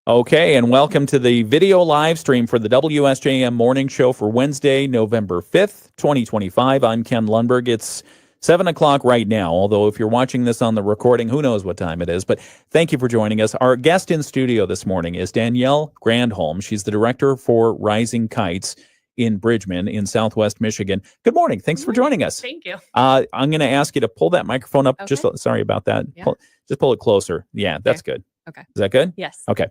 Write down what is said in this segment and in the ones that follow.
Okay, and welcome to the video live stream for the WSJM Morning Show for Wednesday, November 5th, 2025. I'm Ken Lundberg. It's 7 o'clock right now, although if you're watching this on the recording, who knows what time it is. But thank you for joining us. Our guest in studio this morning is Danielle Grandholm. She's the director for Rising Kites in Bridgman in Southwest Michigan. Good morning. Thanks for joining us. Thank you. I'm going to ask you to pull that microphone up. Okay. Sorry about that. Yeah. Just pull it closer. Yeah, that's good. Okay. Is that good? Yes. Okay.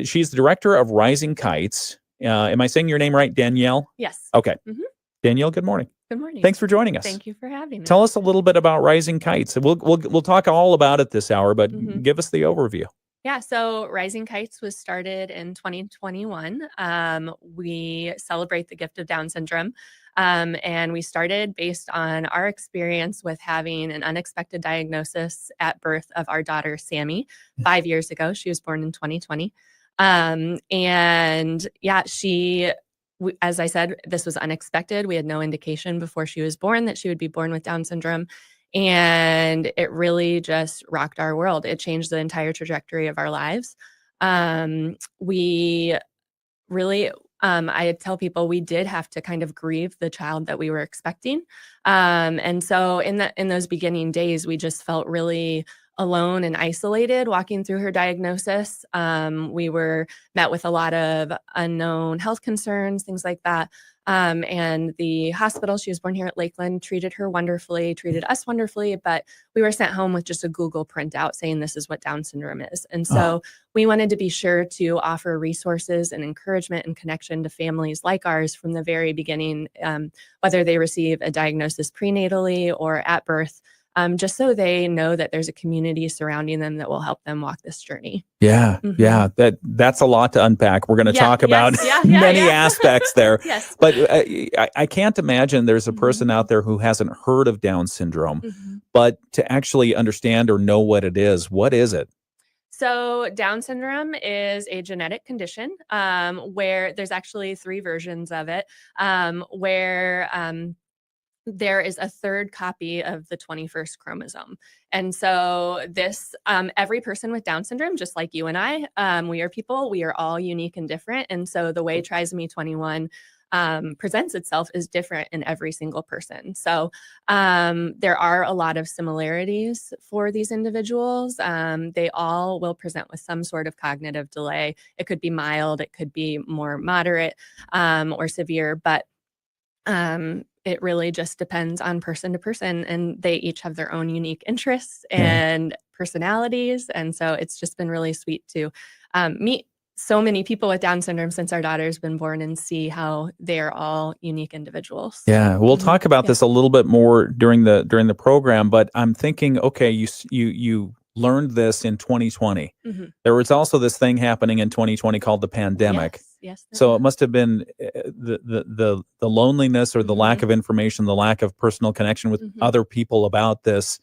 She's the director of Rising Kites. Am I saying your name right, Danielle? Yes. Okay. Mm-hmm. Danielle, good morning. Good morning. Thanks for joining us. Thank you for having me. Tell us a little bit about Rising Kites. We'll talk all about it this hour, but give us the overview. Yeah, so Rising Kites was started in 2021. We celebrate the gift of Down syndrome. And we started based on our experience with having an unexpected diagnosis at birth of our daughter, Sammy, 5 years ago. She was born in 2020. And yeah, as I said, this was unexpected. We had no indication before she was born that she would be born with Down syndrome. And it really just rocked our world. It changed the entire trajectory of our lives. We really, I tell people we did have to kind of grieve the child that we were expecting. And so in those beginning days, we just felt really alone and isolated walking through her diagnosis. We were met with a lot of unknown health concerns, things like that. And the hospital, she was born here at Lakeland, treated her wonderfully, treated us wonderfully, but we were sent home with just a Google printout saying this is what Down syndrome is. And so we wanted to be sure to offer resources and encouragement and connection to families like ours from the very beginning, whether they receive a diagnosis prenatally or at birth. Just so they know that there's a community surrounding them that will help them walk this journey. Yeah, yeah, that's a lot to unpack. We're going to talk about many aspects there. Yes. But I can't imagine there's a person out there who hasn't heard of Down syndrome, but to actually understand or know what it is, what is it? So Down syndrome is a genetic condition where there's actually 3 versions of it, where there is a third copy of the 21st chromosome. And so this, every person with Down syndrome, just like you and I, we are people, we are all unique and different. And so the way trisomy 21 presents itself is different in every single person. So there are a lot of similarities for these individuals. They all will present with some sort of cognitive delay. It could be mild, it could be more moderate or severe, but it really just depends on person to person, and they each have their own unique interests and personalities. And so it's just been really sweet to meet so many people with Down syndrome since our daughter's been born and see how they're all unique individuals. Yeah, we'll talk about this a little bit more during the program, but I'm thinking, okay, you learned this in 2020. There was also this thing happening in 2020 called the pandemic. Yes. So it must have been the loneliness or the lack of information, the lack of personal connection with other people about this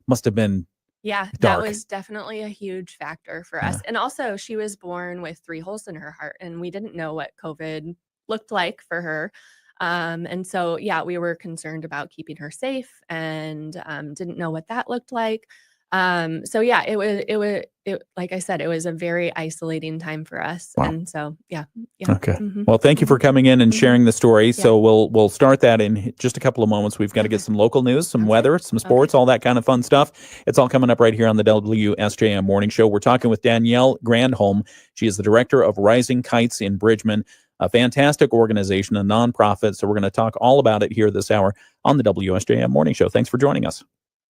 must have been dark. That was definitely a huge factor for us. And also she was born with 3 holes in her heart, and we didn't know what COVID looked like for her. And so, we were concerned about keeping her safe and didn't know what that looked like. It was like I said, it was a very isolating time for us. Wow. And so, Okay. Well, thank you for coming in and sharing the story. So we'll start that in just a couple of moments. We've got to get some local news, some weather, some sports, all that kind of fun stuff. It's all coming up right here on the WSJM Morning Show. We're talking with Danielle Grandholm. She is the director of Rising Kites in Bridgman, a fantastic organization, a nonprofit. So we're going to talk all about it here this hour on the WSJM Morning Show. Thanks for joining us.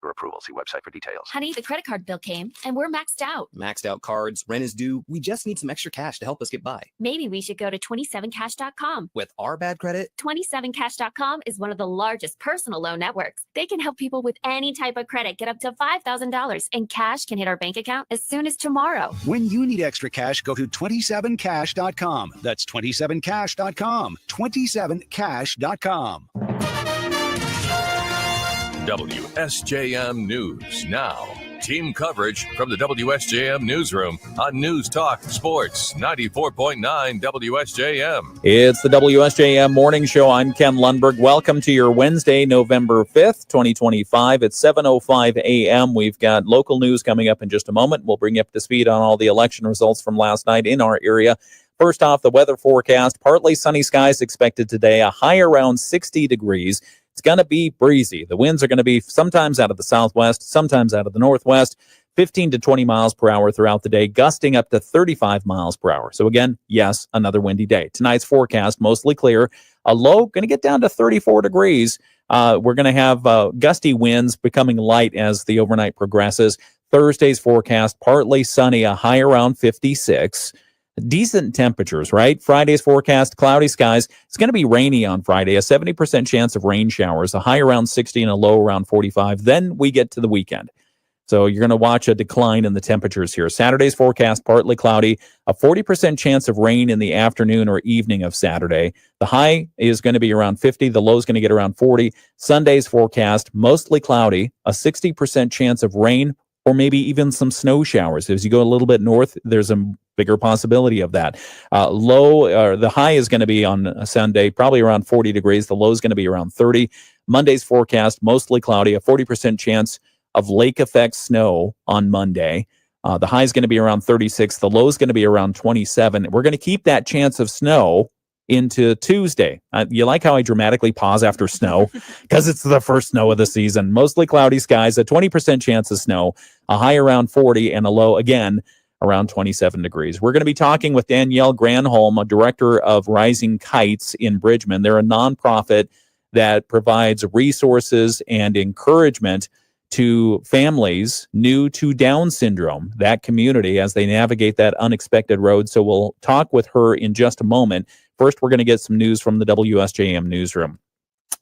Approval. See website for details. Honey, the credit card bill came and we're maxed out. Maxed out cards, rent is due. We just need some extra cash to help us get by. Maybe we should go to 27cash.com. With our bad credit, 27cash.com is one of the largest personal loan networks. They can help people with any type of credit get up to $5,000, and cash can hit our bank account as soon as tomorrow. When you need extra cash, go to 27cash.com. That's 27cash.com. 27cash.com. WSJM News now. Team coverage from the WSJM newsroom on News Talk Sports 94.9 WSJM. It's the WSJM Morning Show. I'm Ken Lundberg. Welcome to your Wednesday, November 5th, 2025. It's 7:05 a.m. We've got local news coming up in just a moment. We'll bring you up to speed on all the election results from last night in our area. First off, the weather forecast. Partly sunny skies expected today, a high around 60 degrees. It's going to be breezy. The winds are going to be sometimes out of the southwest, sometimes out of the northwest, 15 to 20 miles per hour throughout the day, gusting up to 35 miles per hour. So again, yes, another windy day. Tonight's forecast, mostly clear. A low going to get down to 34 degrees. We're going to have gusty winds becoming light as the overnight progresses. Thursday's forecast, partly sunny, a high around 56. Decent temperatures, right? Friday's forecast, cloudy skies. It's going to be rainy on Friday, a 70% chance of rain showers, a high around 60 and a low around 45. Then we get to the weekend. So you're going to watch a decline in the temperatures here. Saturday's forecast, partly cloudy, a 40% chance of rain in the afternoon or evening of Saturday. The high is going to be around 50. The low is going to get around 40. Sunday's forecast, mostly cloudy, a 60% chance of rain or maybe even some snow showers. As you go a little bit north, there's a bigger possibility of that. The high is going to be on Sunday, probably around 40 degrees. The low is going to be around 30. Monday's forecast, mostly cloudy, a 40% chance of lake effect snow on Monday. The high is going to be around 36. The low is going to be around 27. We're going to keep that chance of snow into Tuesday. You like how I dramatically pause after snow? Because it's the first snow of the season. Mostly cloudy skies, a 20% chance of snow, a high around 40, and a low, again, around 27 degrees. We're going to be talking with Danielle Granholm, a director of Rising Kites in Bridgman. They're a nonprofit that provides resources and encouragement to families new to Down syndrome, that community, as they navigate that unexpected road. So we'll talk with her in just a moment. First, we're going to get some news from the WSJM newsroom.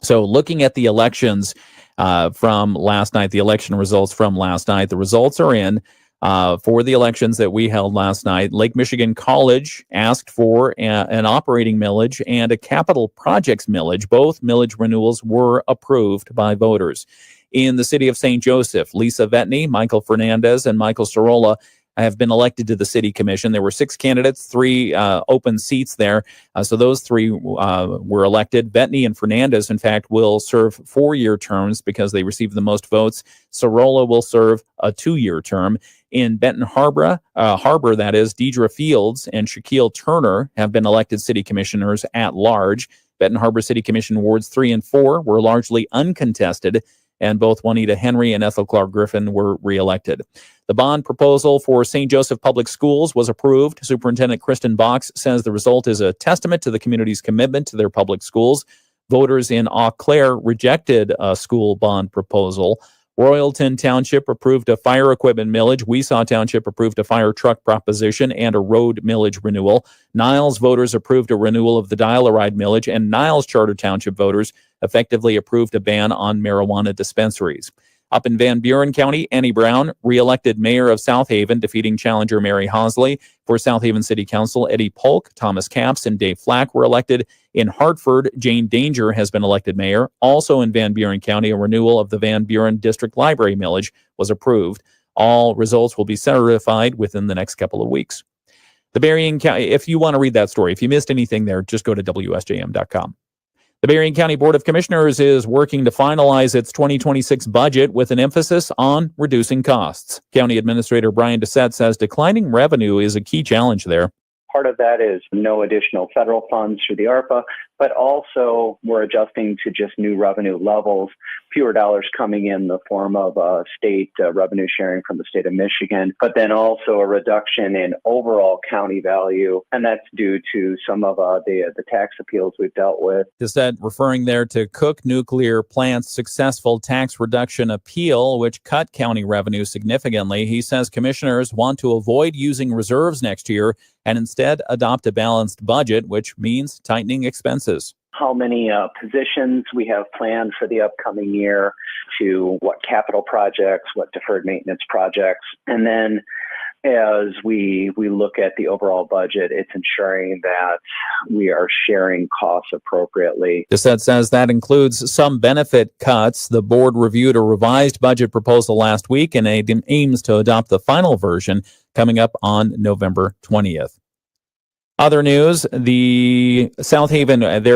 So looking at the elections from last night, the election results from last night, the results are in for the elections that we held last night. Lake Michigan College asked for an operating millage and a capital projects millage. Both millage renewals were approved by voters. In the city of St. Joseph, Lisa Vetney, Michael Fernandez, and Michael Sorolla have been elected to the city commission. There were 6 candidates, 3 open seats there. So those 3 were elected. Vetney and Fernandez, in fact, will serve 4-year terms because they received the most votes. Sorolla will serve a 2-year term. In Benton Harbor, that is, Deidre Fields and Shaquille Turner have been elected city commissioners at large. Benton Harbor City Commission wards 3 and 4 were largely uncontested, and both Juanita Henry and Ethel Clark Griffin were reelected. The bond proposal for St. Joseph Public Schools was approved. Superintendent Kristen Box says the result is a testament to the community's commitment to their public schools. Voters in Eau Claire rejected a school bond proposal. Royalton Township approved a fire equipment millage. Weesaw Township approved a fire truck proposition and a road millage renewal. Niles voters approved a renewal of the dial-a-ride millage, and Niles Charter Township voters effectively approved a ban on marijuana dispensaries. Up in Van Buren County, Annie Brown, reelected mayor of South Haven, defeating challenger Mary Hosley. For South Haven City Council, Eddie Polk, Thomas Capps, and Dave Flack were elected. In Hartford, Jane Danger has been elected mayor. Also in Van Buren County, a renewal of the Van Buren District Library millage was approved. All results will be certified within the next couple of weeks. The Berrien County, if you want to read that story, if you missed anything there, just go to WSJM.com. The Berrien County Board of Commissioners is working to finalize its 2026 budget with an emphasis on reducing costs. County Administrator Brian Doucette says declining revenue is a key challenge there. Part of that is no additional federal funds through the ARPA, but also we're adjusting to just new revenue levels, fewer dollars coming in the form of state revenue sharing from the state of Michigan, but then also a reduction in overall county value, and that's due to some of the tax appeals we've dealt with. Doucette referring there to Cook Nuclear Plant's successful tax reduction appeal, which cut county revenue significantly. He says commissioners want to avoid using reserves next year and instead adopt a balanced budget, which means tightening expenses. How many positions we have planned for the upcoming year, to what capital projects, what deferred maintenance projects, and then as we look at the overall budget, it's ensuring that we are sharing costs appropriately. Dissett says that includes some benefit cuts. The board reviewed a revised budget proposal last week and aims to adopt the final version coming up on November 20th. Other news, there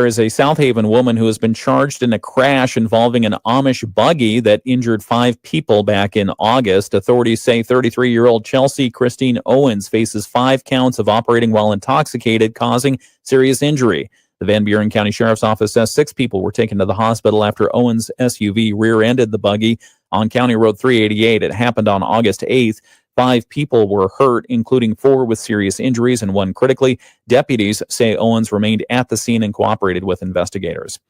is a South Haven woman who has been charged in a crash involving an Amish buggy that injured 5 people back in August. Authorities say 33-year-old Chelsea Christine Owens faces 5 counts of operating while intoxicated, causing serious injury. The Van Buren County Sheriff's Office says 6 people were taken to the hospital after Owens' SUV rear-ended the buggy on County Road 388. It happened on August 8th. 5 people were hurt, including 4 with serious injuries and 1 critically. Deputies say Owens remained at the scene and cooperated with investigators.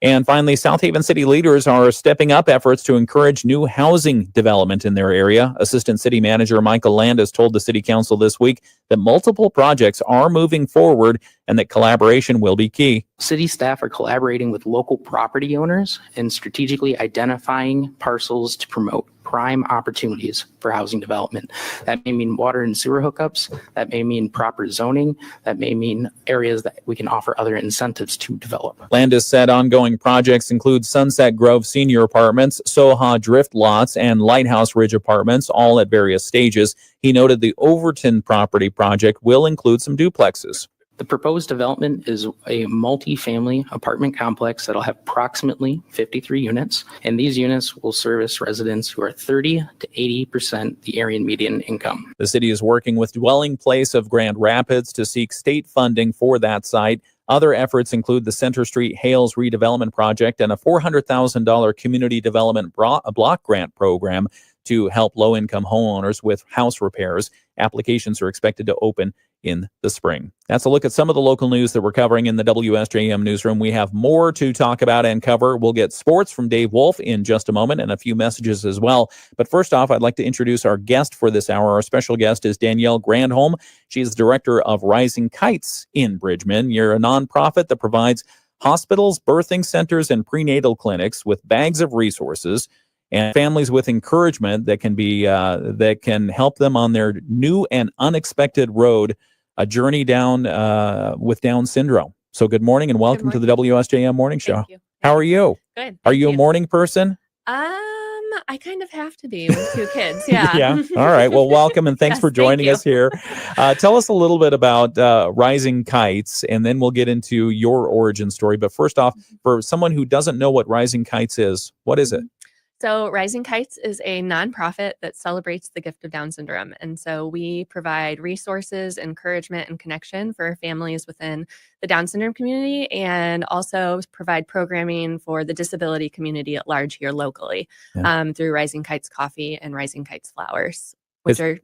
And finally, South Haven city leaders are stepping up efforts to encourage new housing development in their area. Assistant City Manager Michael Landis told the City Council this week that multiple projects are moving forward and that collaboration will be key. City staff are collaborating with local property owners and strategically identifying parcels to promote prime opportunities for housing development. That may mean water and sewer hookups. That may mean proper zoning. That may mean areas that we can offer other incentives to develop. Landis said ongoing projects include Sunset Grove Senior Apartments, Soha Drift Lots, and Lighthouse Ridge Apartments, all at various stages. He noted the Overton property project will include some duplexes. The proposed development is a multi-family apartment complex that'll have approximately 53 units, and these units will service residents who are 30 to 80% the area median income. The city is working with Dwelling Place of Grand Rapids to seek state funding for that site. Other efforts include the Center Street Hales redevelopment project and a $400,000 community development block grant program to help low-income homeowners with house repairs. Applications are expected to open in the spring. That's a look at some of the local news that we're covering in the WSJM newsroom. We have more to talk about and cover. We'll get sports from Dave Wolf in just a moment and a few messages as well. But first off, I'd like to introduce our guest for this hour. Our special guest is Danielle Grandholm. She's the director of Rising Kites in Bridgman. You're a nonprofit that provides hospitals, birthing centers, and prenatal clinics with bags of resources and families with encouragement that can help them on their new and unexpected road, a journey down with Down syndrome. So good morning and welcome to the WSJM Morning Show. Thank you. How are you? Good. Are you a morning person? I kind of have to be with 2 kids. Yeah. Yeah. All right. Well, welcome and thanks Yes, for joining thank us here. Tell us a little bit about Rising Kites, and then we'll get into your origin story. But first off, for someone who doesn't know what Rising Kites is, what is it? So Rising Kites is a nonprofit that celebrates the gift of Down syndrome. And so we provide resources, encouragement, and connection for families within the Down syndrome community, and also provide programming for the disability community at large here locally through Rising Kites Coffee and Rising Kites Flowers, which are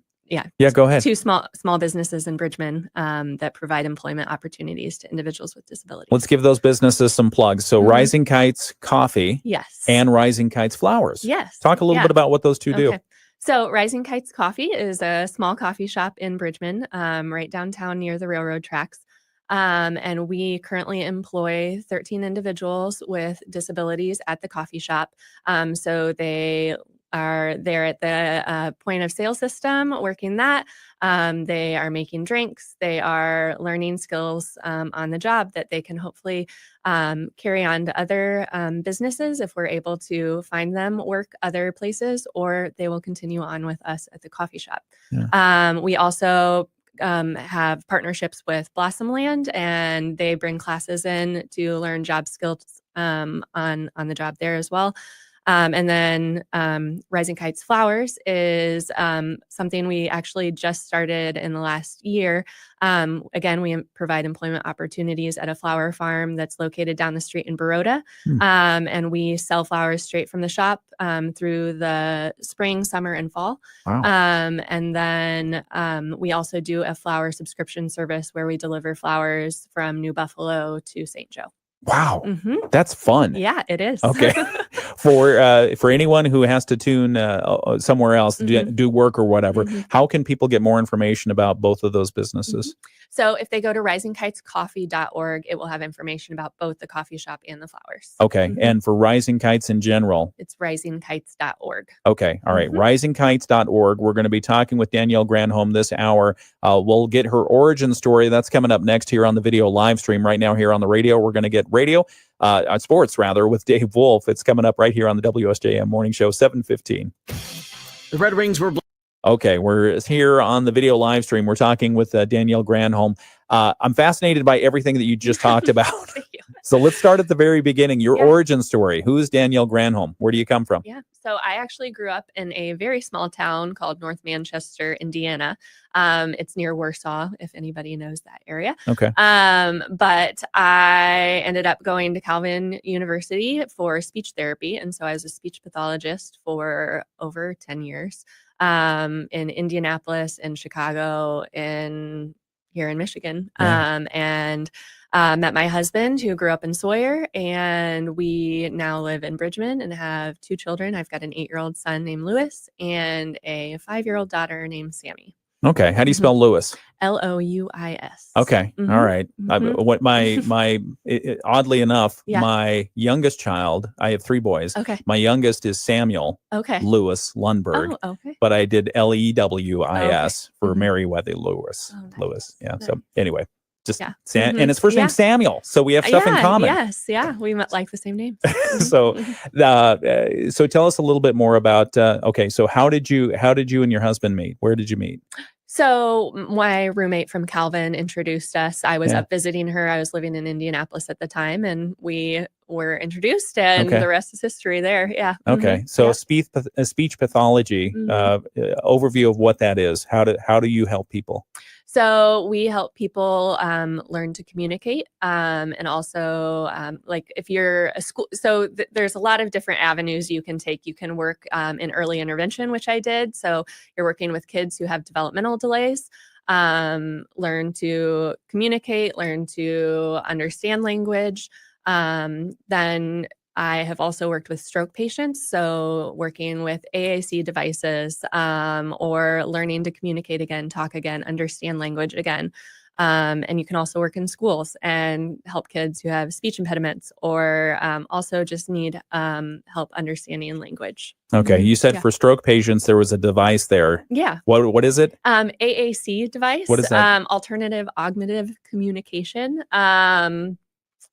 go ahead. 2 small businesses in Bridgman that provide employment opportunities to individuals with disabilities. Let's give those businesses some plugs. So Rising Kites Coffee and Rising Kites Flowers. Yes. Talk a little bit about what those two do. So Rising Kites Coffee is a small coffee shop in Bridgman, right downtown near the railroad tracks. And we currently employ 13 individuals with disabilities at the coffee shop. So they are there at the point of sale system working that. They are making drinks. They are learning skills on the job that they can hopefully carry on to other businesses if we're able to find them work other places, or they will continue on with us at the coffee shop. We also have partnerships with Blossom Land, and they bring classes in to learn job skills on the job there as well. And then Rising Kites Flowers is something we actually just started in the last year. Again, we provide employment opportunities at a flower farm that's located down the street in Baroda. And we sell flowers straight from the shop through the spring, summer, and fall. Wow. And then we also do a flower subscription service where we deliver flowers from New Buffalo to St. Joe. Wow. That's fun. Yeah, it is. Okay. For anyone who has to tune somewhere else, do work or whatever, how can people get more information about both of those businesses? So if they go to risingkitescoffee.org, it will have information about both the coffee shop and the flowers. Okay. And for Rising Kites in general? It's risingkites.org. Okay. All right. Risingkites.org. We're going to be talking with Danielle Granholm this hour. We'll get her origin story. That's coming up next here on the video live stream. Right now here on the radio, we're going to get sports rather, with Dave Wolf. It's coming up right here on the WSJM Morning Show, 7:15. The Red Wings were. Okay, we're here on the video live stream. We're talking with Danielle Granholm. I'm fascinated by everything that you just talked about. Thank you. So let's start at the very beginning. Your origin story. Who is Danielle Granholm? Where do you come from? Yeah. So I actually grew up in a very small town called North Manchester, Indiana. It's near Warsaw, if anybody knows that area. Okay. But I ended up going to Calvin University for speech therapy. And so I was a speech pathologist for over 10 years. In Indianapolis, in Chicago, here in Michigan, and met my husband, who grew up in Sawyer, and we now live in Bridgman and have 2 children. I've got an 8-year-old son named Lewis and a 5-year-old daughter named Sammy. Okay. How do you spell Lewis? Louis. Okay. All right. Oddly enough, my youngest child, I have 3 boys. Okay. My youngest is Samuel Lewis Lundberg. Oh, okay. But I did Lewis for Meriwether Lewis. Oh, nice. Lewis. Yeah. Nice. So anyway, and his first name's Samuel. So we have stuff in common. Yes. Yeah. We like the same names. So tell us a little bit more about, so how did you and your husband meet? Where did you meet? So my roommate from Calvin introduced us. I was up visiting her. I was living in Indianapolis at the time, and we were introduced, and the rest is history there. Yeah. Okay. So speech pathology, overview of what that is. How do you help people? So we help people learn to communicate, and also like if you're a school. So there's a lot of different avenues you can take. You can work in early intervention, which I did. So you're working with kids who have developmental delays. Learn to communicate, learn to understand language. Then I have also worked with stroke patients, so working with AAC devices, or learning to communicate again, talk again, understand language again. And you can also work in schools and help kids who have speech impediments, or also just need help understanding language. Okay. You said for stroke patients, there was a device there. Yeah. What is it? AAC device. What is that? Alternative Augmentative Communication.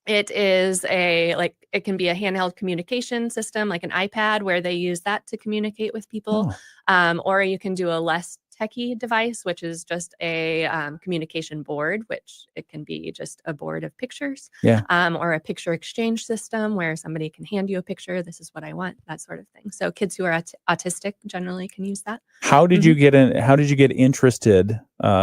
It is it can be a handheld communication system, like an iPad, where they use that to communicate with people. Or you can do a less techie device, which is just a communication board, which it can be just a board of pictures, or a picture exchange system where somebody can hand you a picture. This is what I want, that sort of thing. So kids who are autistic generally can use that. How did you get interested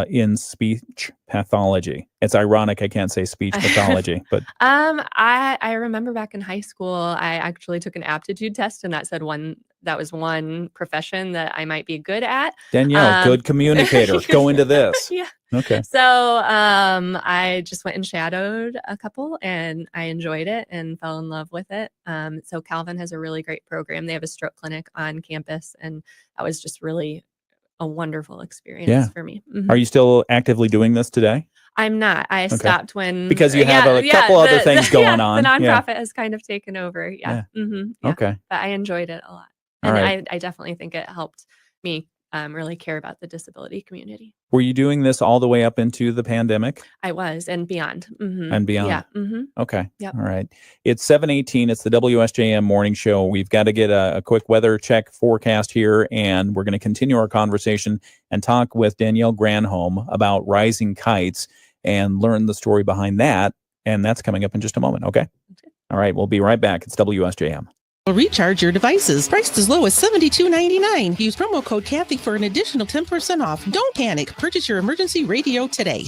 in speech pathology? It's ironic I can't say speech pathology, but I remember back in high school, I actually took an aptitude test, and that was one profession that I might be good at. Danielle, good communicator. Go into this. Yeah. Okay. So I just went and shadowed a couple, and I enjoyed it and fell in love with it. So Calvin has a really great program. They have a stroke clinic on campus, and that was just really a wonderful experience for me. Are you still actively doing this today? I'm not. I stopped when because you have a couple other things going on. The nonprofit has kind of taken over. Yeah. Okay. But I enjoyed it a lot. And I definitely think it helped me really care about the disability community. Were you doing this all the way up into the pandemic? I was, and beyond. And beyond. Yeah. Okay. Yep. All right. It's 7:18. It's the WSJM Morning Show. We've got to get a quick weather check forecast here, and we're going to continue our conversation and talk with Danielle Granholm about Rising Kites and learn the story behind that. And that's coming up in just a moment. Okay. All right. We'll be right back. It's WSJM. Recharge your devices. Priced as low as $72.99. Use promo code Kathy for an additional 10% off. Don't panic. Purchase your emergency radio today.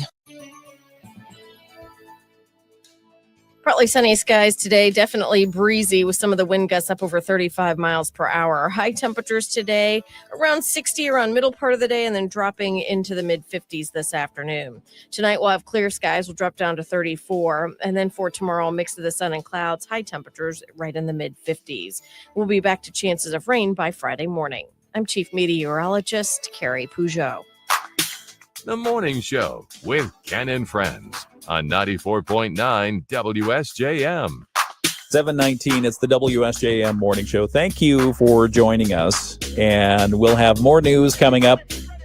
Partly sunny skies today, definitely breezy with some of the wind gusts up over 35 miles per hour. Our high temperatures today around 60 around middle part of the day and then dropping into the mid 50s this afternoon. Tonight we'll have clear skies, will drop down to 34. And then for tomorrow, a mix of the sun and clouds, high temperatures right in the mid 50s. We'll be back to chances of rain by Friday morning. I'm Chief Meteorologist Carrie Peugeot. The Morning Show with Ken and Friends on 94.9 WSJM. 7:19, it's the WSJM Morning Show. Thank you for joining us, and we'll have more news coming up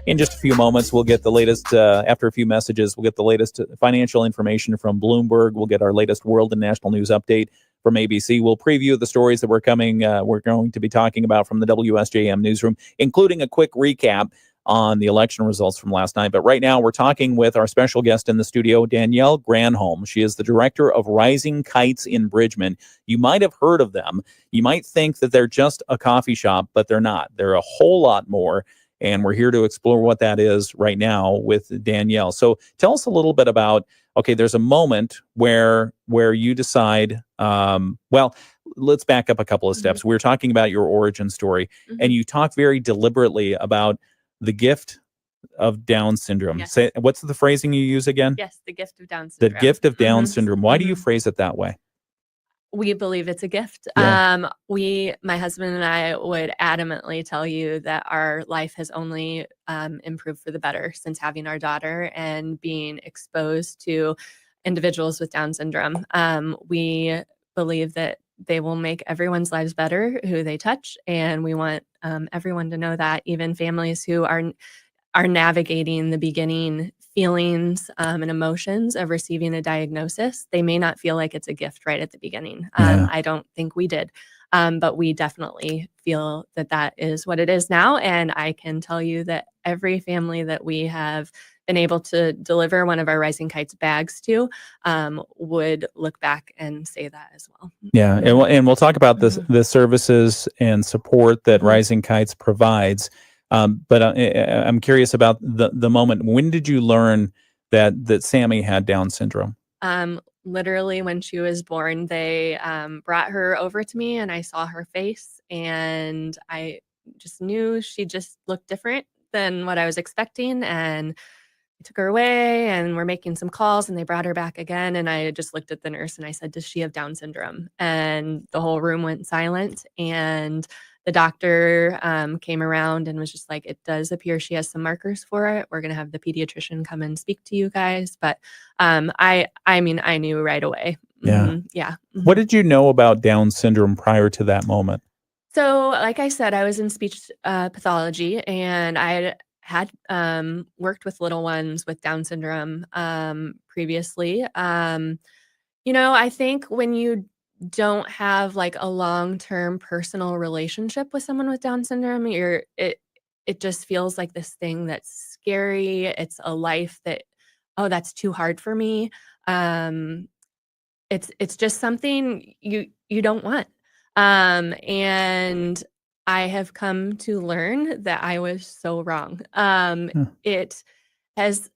in just a few moments. We'll get the latest, after a few messages, we'll get the latest financial information from Bloomberg. We'll get our latest world and national news update from ABC. We'll preview the stories that we're going to be talking about from the WSJM newsroom, including a quick recap on the election results from last night. But right now, we're talking with our special guest in the studio, Danielle Granholm. She is the director of Rising Kites in Bridgman. You might have heard of them. You might think that they're just a coffee shop, but they're not. They're a whole lot more. And we're here to explore what that is right now with Danielle. So tell us a little bit about, okay, there's a moment where you decide, well, let's back up a couple of steps. We were talking about your origin story, and you talk very deliberately about the gift of Down syndrome. Yes. Say, what's the phrasing you use again? Yes, the gift of Down The syndrome. gift of Down syndrome. Why do you phrase it that way? We believe it's a gift. Yeah. My husband and I would adamantly tell you that our life has only improved for the better since having our daughter and being exposed to individuals with Down syndrome. We believe that they will make everyone's lives better who they touch, and we want everyone to know that, even families who are navigating the beginning feelings and emotions of receiving a diagnosis. They may not feel like it's a gift right at the beginning. I don't think we did, but we definitely feel that that is what it is now. And I can tell you that every family that we have been able to deliver one of our Rising Kites bags to would look back and say that as well. Yeah, and we'll talk about the services and support that Rising Kites provides. But I'm curious about the moment. When did you learn that Sammy had Down syndrome? Literally when she was born, they brought her over to me and I saw her face and I just knew she just looked different than what I was expecting. And I took her away and we're making some calls and they brought her back again. And I just looked at the nurse and I said, does she have Down syndrome? And the whole room went silent. And the doctor came around and was just like, it does appear she has some markers for it. We're going to have the pediatrician come and speak to you guys. But I mean, I knew right away. Yeah. Yeah. What did you know about Down syndrome prior to that moment? So, like I said, I was in speech pathology and I had worked with little ones with Down syndrome previously. I think when you don't have like a long-term personal relationship with someone with Down syndrome, it just feels like this thing that's scary. It's a life that, oh, that's too hard for me. It's just something you don't want. And I have come to learn that I was so wrong. It has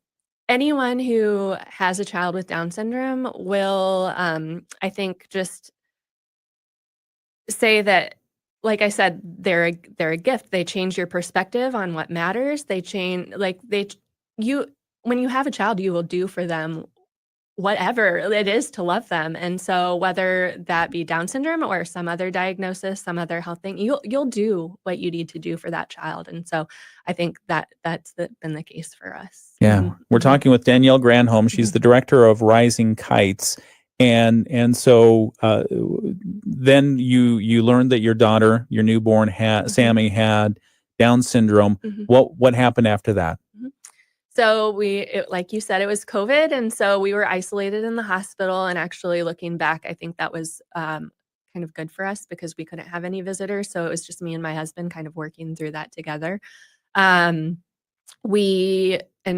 anyone who has a child with Down syndrome will, I think, just say that, like I said, they're a gift. They change your perspective on what matters. They change, when you have a child, you will do for them whatever it is to love them. And so whether that be Down syndrome or some other diagnosis, some other health thing, you'll do what you need to do for that child. And so I think that's been the case for us. Yeah. We're talking with Danielle Granholm. She's the director of Rising Kites. And so then you learned that your daughter, your newborn, Sammy, had Down syndrome. What happened after that? So like you said, it was COVID. And so we were isolated in the hospital. And actually looking back, I think that was kind of good for us because we couldn't have any visitors. So it was just me and my husband kind of working through that together. And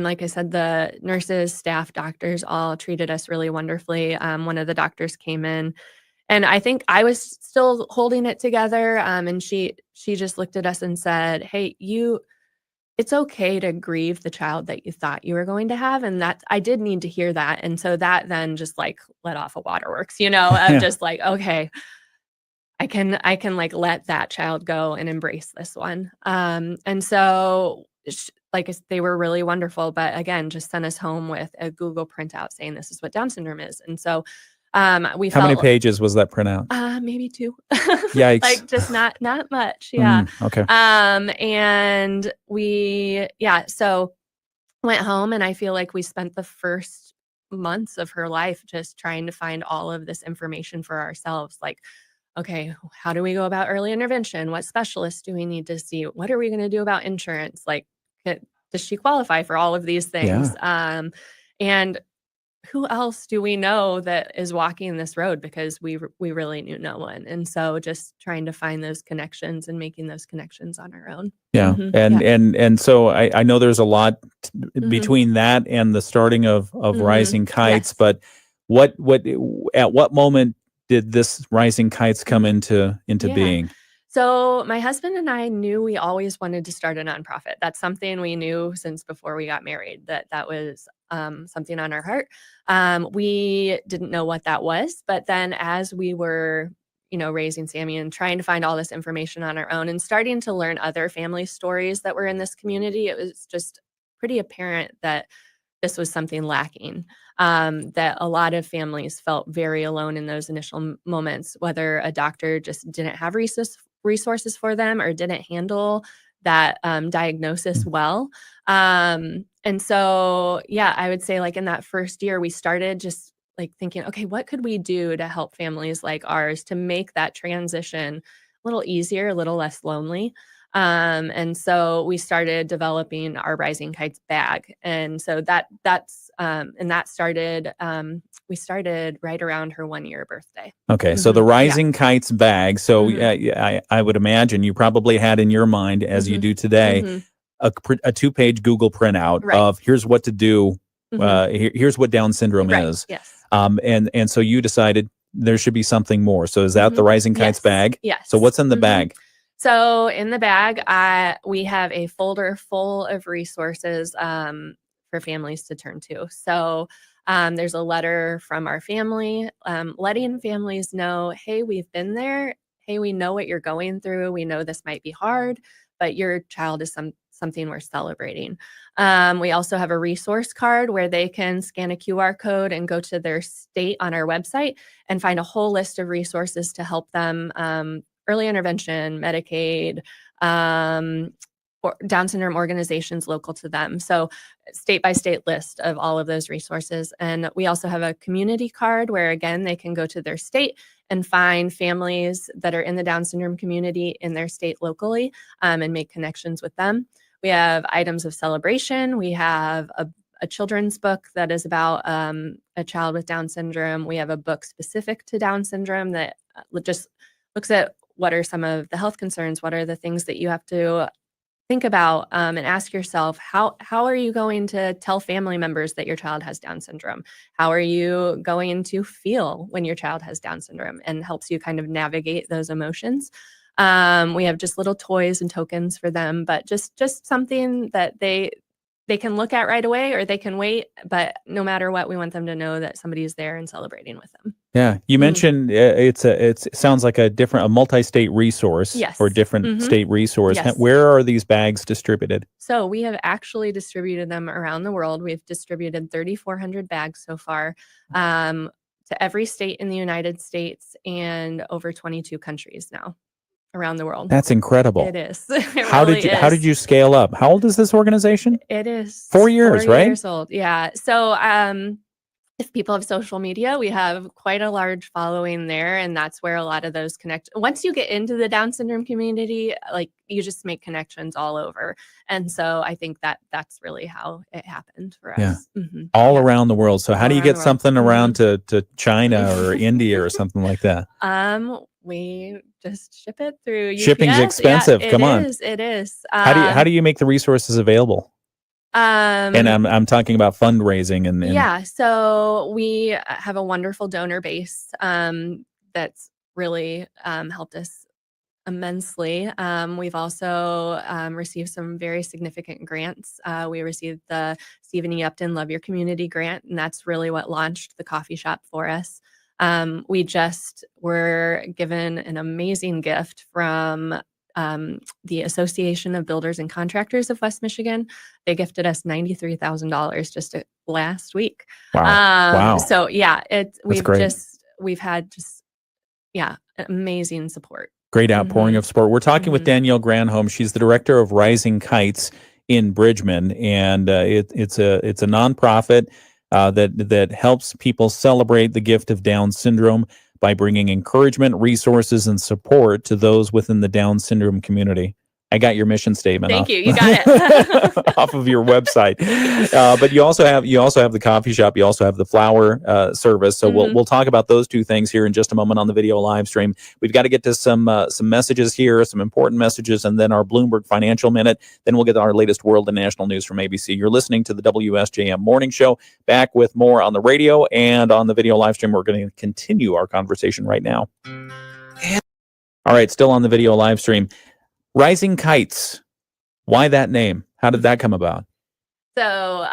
like I said, the nurses, staff, doctors all treated us really wonderfully. One of the doctors came in and I think I was still holding it together. And she just looked at us and said, hey, it's okay to grieve the child that you thought you were going to have. And that I did need to hear that. And so that then just like let off a waterworks, of Yeah. just like, okay, I can like let that child go and embrace this one. And so they were really wonderful, but again, just sent us home with a Google printout saying this is what Down syndrome is. And so we How many felt pages was that printout? maybe 2. Yikes. Like just not much. Yeah. Okay. And so went home, and I feel like we spent the first months of her life just trying to find all of this information for ourselves. Like, okay, how do we go about early intervention? What specialists do we need to see? What are we going to do about insurance? Like, does she qualify for all of these things? And who else do we know that is walking this road? Because we really knew no one. And so just trying to find those connections and making those connections on our own. Yeah. And so I know there's a lot between that and the starting of Rising Kites, but at what moment did this Rising Kites come into being? So my husband and I knew we always wanted to start a nonprofit. That's something we knew since before we got married, that was something on our heart. We didn't know what that was, but then as we were, raising Sammy and trying to find all this information on our own and starting to learn other family stories that were in this community, it was just pretty apparent that this was something lacking, that a lot of families felt very alone in those initial moments, whether a doctor just didn't have resources for them or didn't handle that diagnosis well. And so, I would say like in that first year, we started just like thinking, okay, what could we do to help families like ours to make that transition a little easier, a little less lonely? And so we started developing our Rising Kites bag. And so we started right around her 1-year birthday. Okay. So the Rising Kites bag. So I would imagine you probably had in your mind, as you do today, a 2-page Google printout of here's what to do. Here's what Down syndrome is. Yes. And so you decided there should be something more. So is that the Rising Kites bag? Yes. So what's in the bag? So in the bag, we have a folder full of resources for families to turn to. So there's a letter from our family, letting families know, hey, we've been there. Hey, we know what you're going through. We know this might be hard, but your child is something we're celebrating. We also have a resource card where they can scan a QR code and go to their state on our website and find a whole list of resources to help them early intervention, Medicaid, or Down syndrome organizations local to them. So state-by-state list of all of those resources. And we also have a community card where, again, they can go to their state and find families that are in the Down syndrome community in their state locally and make connections with them. We have items of celebration. We have a children's book that is about a child with Down syndrome. We have a book specific to Down syndrome that just looks at what are some of the health concerns, what are the things that you have to think about and ask yourself, how are you going to tell family members that your child has Down syndrome? How are you going to feel when your child has Down syndrome? And helps you kind of navigate those emotions. We have just little toys and tokens for them, but just something that they can look at right away, or they can wait. But no matter what, we want them to know that somebody's there and celebrating with them. Yeah, you mentioned it sounds like a multi-state resource or different state resource. Yes. Where are these bags distributed? So we have actually distributed them around the world. We've distributed 3,400 bags so far to every state in the United States and over 22 countries now around the world. That's incredible. It is. How did you scale up? How old is this organization? It is 4 years, 4 right? years old. Yeah. So if people have social media, we have quite a large following there, and that's where a lot of those connect. Once you get into the Down syndrome community, like you just make connections all over. And so I think that's really how it happened for us. Yeah. All around the world. So how do you get something around to China or India or something like that? We just ship it through UPS. Shipping's expensive. Yeah, Come on. It is. How do you make the resources available? And I'm talking about fundraising and yeah. So we have a wonderful donor base that's really helped us immensely. We've also received some very significant grants. We received the Stephen E. Upton Love Your Community grant, and that's really what launched the coffee shop for us. We just were given an amazing gift from the Association of Builders and Contractors of West Michigan. They gifted us $93,000 just last week. Wow. So yeah, great. we've had amazing support. Great outpouring of support. We're talking with Danielle Granholm. She's the director of Rising Kites in Bridgman, and it's a nonprofit that helps people celebrate the gift of Down syndrome by bringing encouragement, resources, and support to those within the Down syndrome community. I got your mission statement. Thank you. You got it off of your website. But you also have the coffee shop. You also have the flower service. So we'll talk about those two things here in just a moment on the video live stream. We've got to get to some messages here, some important messages, and then our Bloomberg Financial Minute. Then we'll get our latest world and national news from ABC. You're listening to the WSJM Morning Show. Back with more on the radio and on the video live stream. We're going to continue our conversation right now. All right, still on the video live stream. Rising Kites. Why that name? How did that come about? So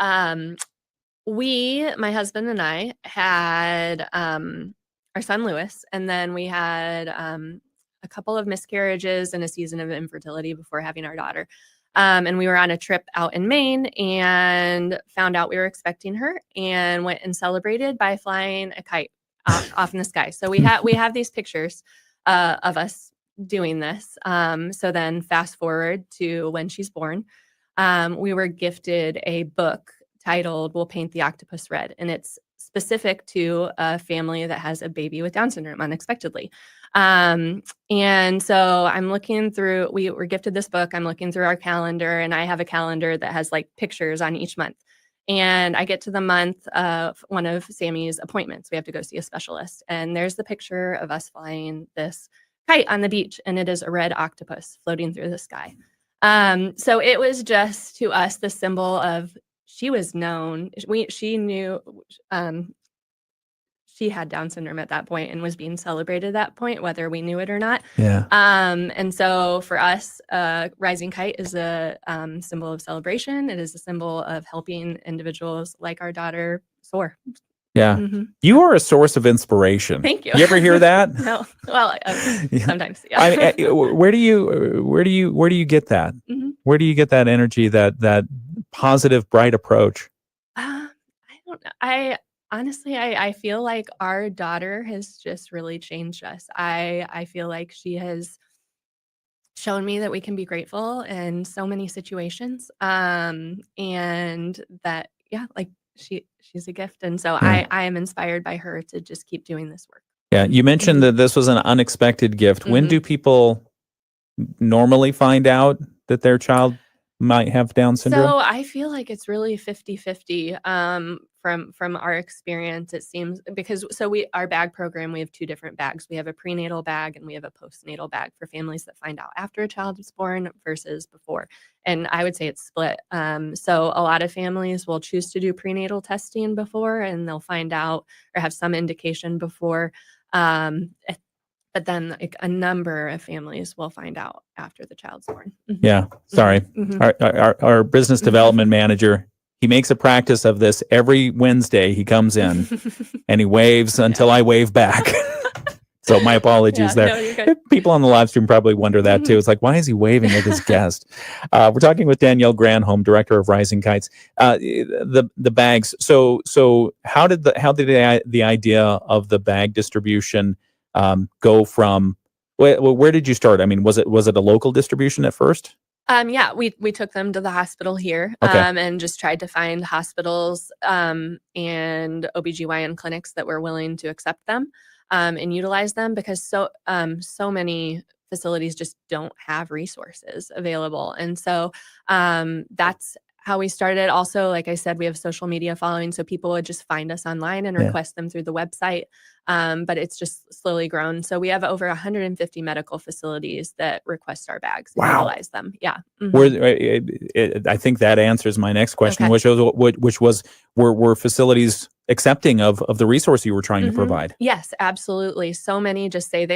my husband and I had our son Lewis, and then we had a couple of miscarriages and a season of infertility before having our daughter. And we were on a trip out in Maine and found out we were expecting her, and went and celebrated by flying a kite off in the sky. So we have these pictures of us doing this. So then fast forward to when she's born, we were gifted a book titled We'll Paint the Octopus Red, and it's specific to a family that has a baby with Down syndrome unexpectedly. And so I'm looking through, we were gifted this book. I'm looking through our calendar, and I have a calendar that has like pictures on each month. And I get to the month of one of Sammy's appointments. We have to go see a specialist, and there's the picture of us flying this kite on the beach, and it is a red octopus floating through the sky. So it was just to us the symbol of she was known. She knew she had Down syndrome at that point and was being celebrated at that point, whether we knew it or not. Yeah. And so for us, Rising Kite is a symbol of celebration. It is a symbol of helping individuals like our daughter soar. Yeah. You are a source of inspiration. Thank you. You ever hear that? No. Well, sometimes. Yeah. Where do you get that? Where do you get that energy, that positive, bright approach? I don't know. Honestly, I feel like our daughter has just really changed us. I feel like she has shown me that we can be grateful in so many situations. And that, like she's a gift. And so I am inspired by her to just keep doing this work. Yeah. You mentioned that this was an unexpected gift. When do people normally find out that their child might have Down syndrome? So I feel like it's really 50-50 from our experience. It seems because our bag program, we have two different bags. We have a prenatal bag and we have a postnatal bag for families that find out after a child is born versus before. And I would say it's split. So a lot of families will choose to do prenatal testing before, and they'll find out or have some indication before. But then like a number of families will find out after the child's born. Yeah. Sorry. Our business development manager, he makes a practice of this every Wednesday. He comes in and he waves until I wave back. So my apologies there. No, you're good. People on the live stream probably wonder that too. It's like, why is he waving at his guest? We're talking with Danielle Granholm, director of Rising Kites. The bags. So how did the idea of the bag distribution go from? Where did you start? I mean, was it a local distribution at first? Yeah, we took them to the hospital here, and just tried to find hospitals and OBGYN clinics that were willing to accept them and utilize them, because so many facilities just don't have resources available. And so that's how we started. Also, like I said, we have social media following, so people would just find us online and request them through the website. But it's just slowly grown. So we have over 150 medical facilities that request our bags and utilize them. Yeah. I think that answers my next question, which was were facilities accepting of the resource you were trying to provide? Yes, absolutely. So many just say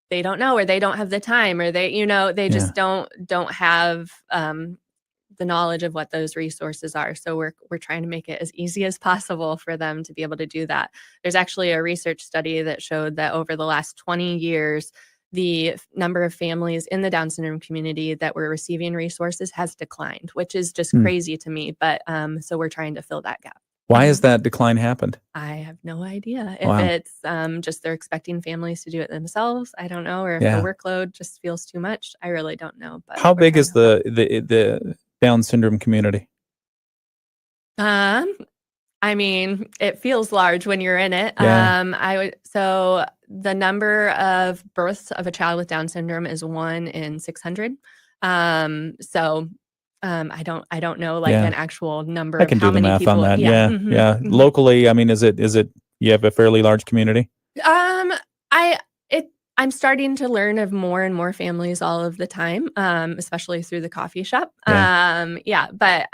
they don't know, or they don't have the time, or they just don't have the knowledge of what those resources are. So we're trying to make it as easy as possible for them to be able to do that. There's actually a research study that showed that over the last 20 years, the number of families in the Down syndrome community that were receiving resources has declined, which is just crazy to me. But so we're trying to fill that gap. Why has that decline happened? I have no idea if Wow. it's just they're expecting families to do it themselves. I don't know, or if the workload just feels too much. I really don't know. But how big is the Down syndrome community? I mean, it feels large when you're in it. Yeah. So the number of births of a child with Down syndrome is 1 in 600. I don't know an actual number. I can of how do the many math people, on that. Mm-hmm, Yeah. mm-hmm. Locally, I mean, is it you have a fairly large community? I'm starting to learn of more and more families all of the time, especially through the coffee shop. But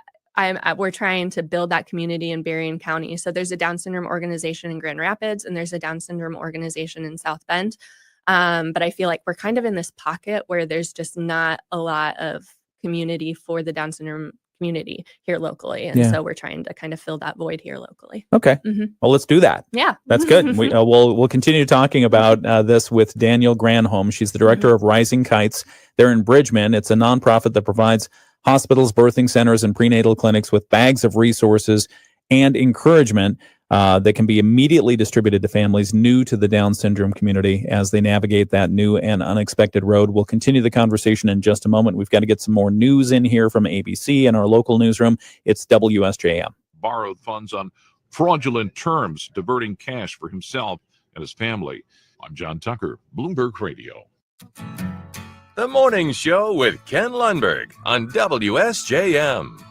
we're trying to build that community in Berrien County. So there's a Down syndrome organization in Grand Rapids, and there's a Down syndrome organization in South Bend. But I feel like we're kind of in this pocket where there's just not a lot of community for the Down syndrome community here locally. And so we're trying to kind of fill that void here locally. Okay. Mm-hmm. Well, let's do that. Yeah. That's good. We'll continue talking about this with Danielle Granholm. She's the director of Rising Kites. They're in Bridgman. It's a nonprofit that provides hospitals, birthing centers, and prenatal clinics with bags of resources and encouragement that can be immediately distributed to families new to the Down syndrome community as they navigate that new and unexpected road. We'll continue the conversation in just a moment. We've got to get some more news in here from ABC and our local newsroom. It's WSJM. Borrowed funds on fraudulent terms, diverting cash for himself and his family. I'm John Tucker, Bloomberg Radio. The Morning Show with Ken Lundberg on WSJM.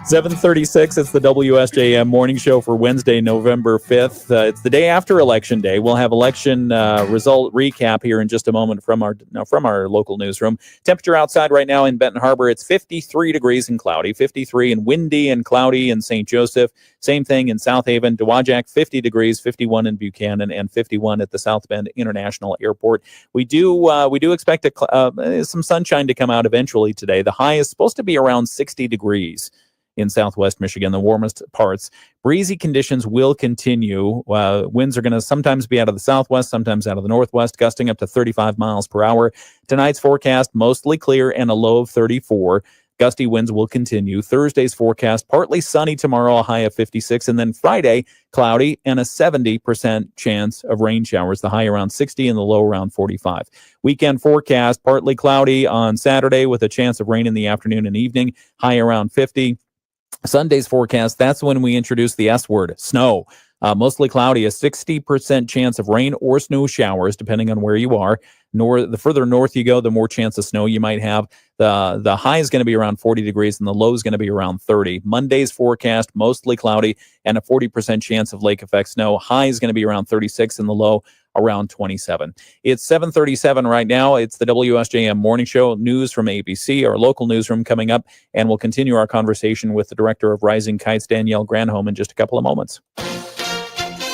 7:36. It's the WSJM morning show for Wednesday, November 5th. It's the day after Election Day. We'll have election result recap here in just a moment from our local newsroom. Temperature outside right now in Benton Harbor, it's 53 degrees and cloudy, 53 and windy and cloudy in St. Joseph. Same thing in South Haven, Dowagiac, 50 degrees, 51 in Buchanan, and 51 at the South Bend International Airport. We do expect some sunshine to come out eventually today. The high is supposed to be around 60 degrees. In southwest Michigan, the warmest parts. Breezy conditions will continue. Winds are going to sometimes be out of the southwest, sometimes out of the northwest, gusting up to 35 miles per hour. Tonight's forecast, mostly clear and a low of 34. Gusty winds will continue. Thursday's forecast, partly sunny tomorrow, a high of 56. And then Friday, cloudy and a 70% chance of rain showers, the high around 60 and the low around 45. Weekend forecast, partly cloudy on Saturday with a chance of rain in the afternoon and evening, high around 50. Sunday's forecast, that's when we introduce the S word, snow. Mostly cloudy, a 60% chance of rain or snow showers, depending on where you are. The further north you go, the more chance of snow you might have. The high is going to be around 40 degrees and the low is going to be around 30. Monday's forecast, mostly cloudy and a 40% chance of lake effect snow. High is going to be around 36 and the low around 27. It's 7:37 right now. It's the WSJM Morning Show. News from ABC, our local newsroom coming up, and we'll continue our conversation with the director of Rising Kites, Danielle Granholm, in just a couple of moments.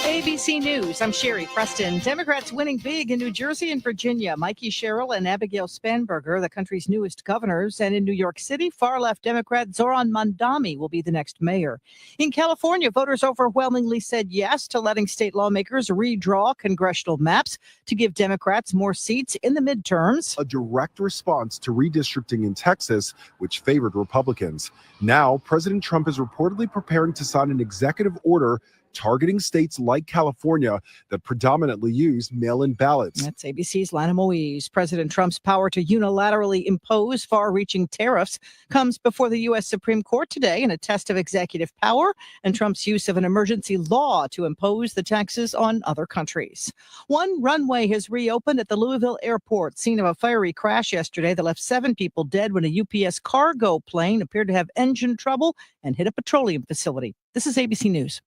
ABC News, I'm Sherry Preston. Democrats winning big in New Jersey and Virginia. Mikey Sherrill and Abigail Spanberger, the country's newest governors. And in New York City, far-left Democrat Zoran Mandami will be the next mayor. In California, voters overwhelmingly said yes to letting state lawmakers redraw congressional maps to give Democrats more seats in the midterms. A direct response to redistricting in Texas, which favored Republicans. Now, President Trump is reportedly preparing to sign an executive order targeting states like California that predominantly use mail-in ballots. That's ABC's Lana Moise. President Trump's power to unilaterally impose far-reaching tariffs comes before the U.S. Supreme Court today in a test of executive power and Trump's use of an emergency law to impose the taxes on other countries. One runway has reopened at the Louisville airport, scene of a fiery crash yesterday that left 7 people dead when a UPS cargo plane appeared to have engine trouble and hit a petroleum facility. This is ABC News.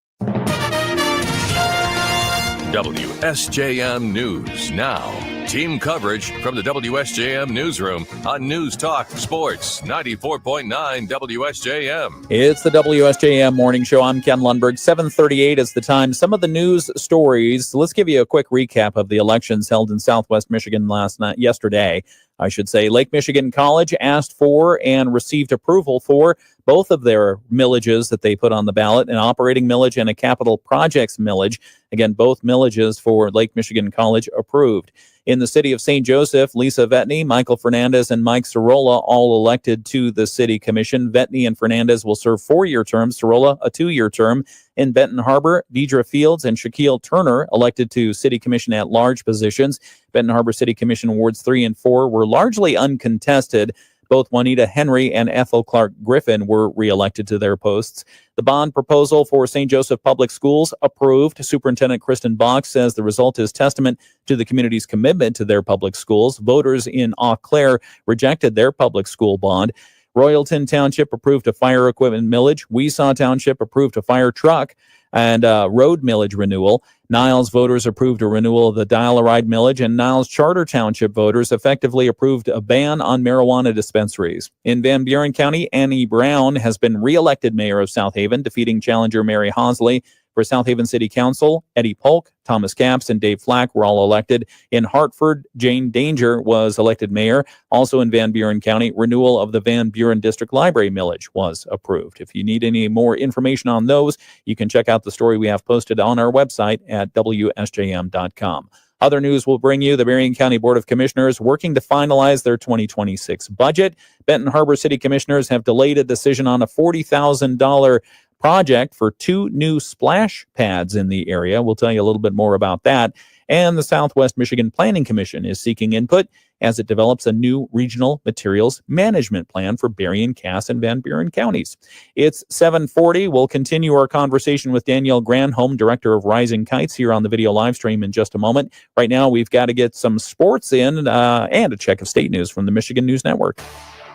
WSJM News now. Team coverage from the WSJM newsroom on News Talk Sports 94.9 WSJM. It's the WSJM Morning Show. I'm Ken Lundberg. 7:38 is the time. Some of the news stories. Let's give you a quick recap of the elections held in Southwest Michigan yesterday. I should say. Lake Michigan College asked for and received approval for both of their millages that they put on the ballot, an operating millage and a capital projects millage. Again, both millages for Lake Michigan College approved. In the city of St. Joseph, Lisa Vetney, Michael Fernandez, and Mike Sorolla all elected to the city commission. Vetney and Fernandez will serve 4-year terms, Sorolla a 2-year term. In Benton Harbor, Deidre Fields and Shaquille Turner elected to city commission at large positions. Benton Harbor City Commission Wards 3 and 4 were largely uncontested. Both Juanita Henry and Ethel Clark Griffin were reelected to their posts. The bond proposal for St. Joseph Public Schools approved. Superintendent Kristen Bach says the result is testament to the community's commitment to their public schools. Voters in Eau Claire rejected their public school bond. Royalton Township approved a fire equipment millage. Weesaw Township approved a fire truck and road millage renewal. Niles voters approved a renewal of the Dial-A-Ride millage, and Niles Charter Township voters effectively approved a ban on marijuana dispensaries. In Van Buren County, Annie Brown has been reelected mayor of South Haven, defeating challenger Mary Hosley. For South Haven City Council, Eddie Polk, Thomas Capps, and Dave Flack were all elected. In Hartford, Jane Danger was elected mayor. Also in Van Buren County, renewal of the Van Buren District Library millage was approved. If you need any more information on those, you can check out the story we have posted on our website at WSJM.com. Other news will bring you the Berrien County Board of Commissioners working to finalize their 2026 budget. Benton Harbor City Commissioners have delayed a decision on a $40,000 project for 2 new splash pads in the area. We'll tell you a little bit more about that. And the Southwest Michigan Planning Commission is seeking input as it develops a new regional materials management plan for Berrien, Cass, and Van Buren counties. It's 7:40. We'll continue our conversation with Danielle Granholm, Director of Rising Kites, here on the video live stream in just a moment. Right now, we've got to get some sports in and a check of state news from the Michigan News Network.